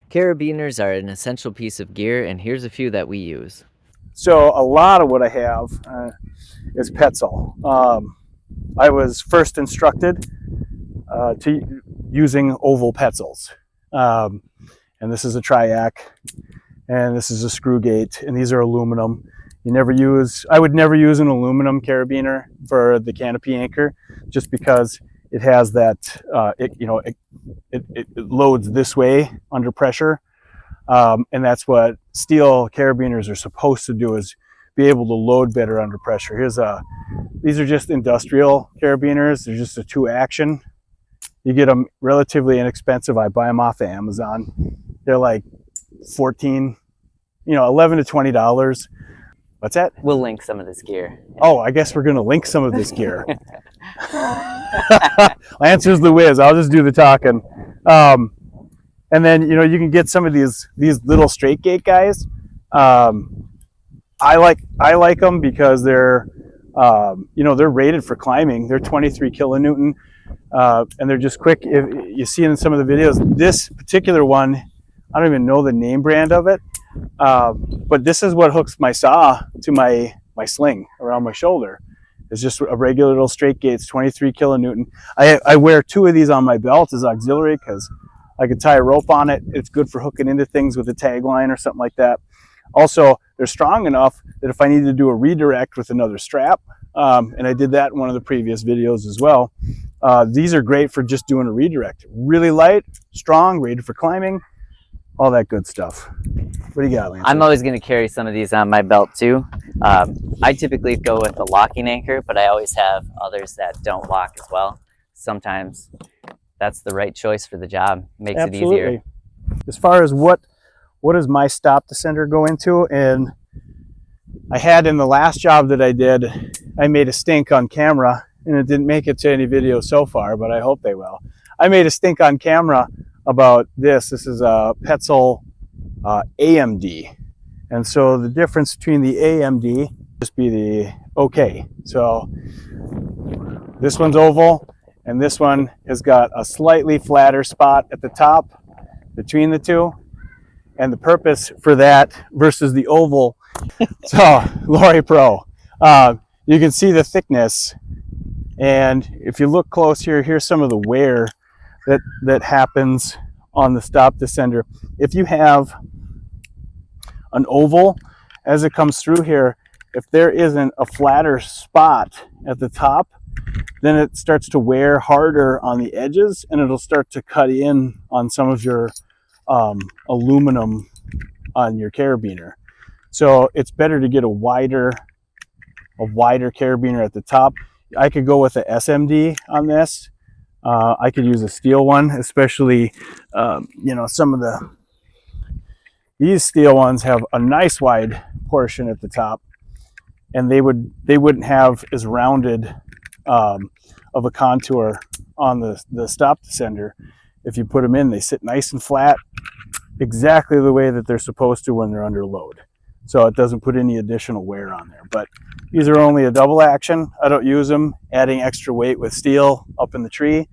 Carabiners are an essential piece of gear, and here's a few that we use. So a lot of what I have is Petzl. I was first instructed to using oval Petzls. And this is a triac, and this is a screw gate, and these are aluminum. I would never use an aluminum carabiner for the canopy anchor, just because it has that, it loads this way under pressure. And that's what steel carabiners are supposed to do, is be able to load better under pressure. These are just industrial carabiners. They're just a 2-action. You get them relatively inexpensive. I buy them off of Amazon. They're like $11 to $20. What's that? We'll link some of this gear. Oh, I guess we're going to link some of this gear. Lancer's the whiz. I'll just do the talking. And then, you can get some of these little straight gate guys. I like them because they're rated for climbing. They're 23 kilonewton, and they're just quick. If you see in some of the videos, this particular one, I don't even know the name brand of it, but this is what hooks my saw to my sling around my shoulder. It's just a regular little straight gate. It's 23 kilonewton. I wear 2 of these on my belt as auxiliary because I could tie a rope on it. It's good for hooking into things with a tag line or something like that. Also, they're strong enough that if I need to do a redirect with another strap, and I did that in one of the previous videos as well, these are great for just doing a redirect. Really light, strong, rated for climbing, all that good stuff. What do you got, Lance? I'm always going to carry some of these on my belt too. I typically go with a locking anchor, but I always have others that don't lock as well. Sometimes that's the right choice for the job. Makes Absolutely. It easier. As far as what does my stop descender go into, and I had in the last job that I did, I made a stink on camera, and it didn't make it to any video so far, but I hope they will. I made a stink on camera about this. This is a Petzl AMD. And so the difference between the AMD just be the OK. So this one's oval, and this one has got a slightly flatter spot at the top between the two. And the purpose for that versus the oval, so Lori Pro, you can see the thickness. And if you look close here, here's some of the wear that happens on the stop descender. If you have an oval, as it comes through here, if there isn't a flatter spot at the top, then it starts to wear harder on the edges, and it'll start to cut in on some of your aluminum on your carabiner. So it's better to get a wider carabiner at the top. I could go with a SMD on this. I could use a steel one, especially some of these steel ones have a nice wide portion at the top, and they wouldn't have as rounded of a contour on the stop descender. If you put them in, they sit nice and flat, exactly the way that they're supposed to when they're under load. So it doesn't put any additional wear on there. But these are only a double action. I don't use them. Adding extra weight with steel up in the tree,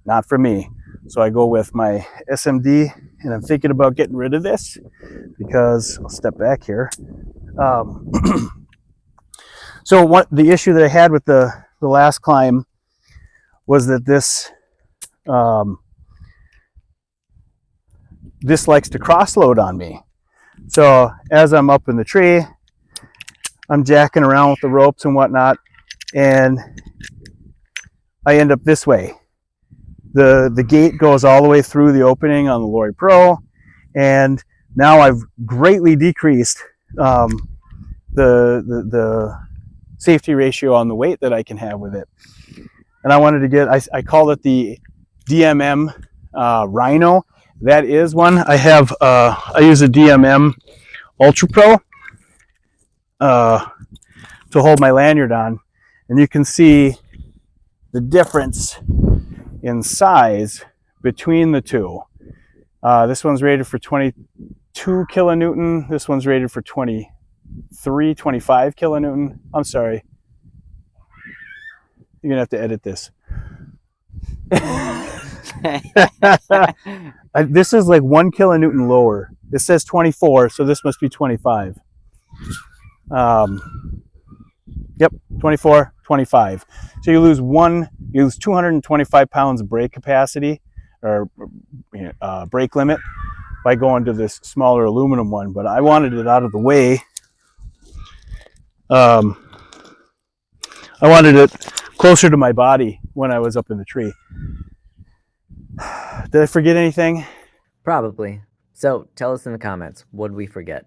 not for me. So I go with my SMD, and I'm thinking about getting rid of this because I'll step back here. So what the issue that I had with the last climb was that this likes to cross load on me. So as I'm up in the tree, I'm jacking around with the ropes and whatnot, and I end up this way. The gate goes all the way through the opening on the Lori Pro, and now I've greatly decreased the safety ratio on the weight that I can have with it. And I wanted to get, I call it the DMM Rhino. That is one. I have, I use a DMM Ultra Pro to hold my lanyard on. And you can see the difference in size between the two. This one's rated for 22 kilonewton. This one's rated for 25 kilonewton. I'm sorry. You're gonna have to edit this. This is like 1 kilonewton lower. This says 24, so this must be 25. Yep, 24, 25. So you lose 225 pounds of brake capacity, or brake limit, by going to this smaller aluminum one. But I wanted it out of the way. I wanted it closer to my body when I was up in the tree. Did I forget anything? Probably. So tell us in the comments, what did we forget?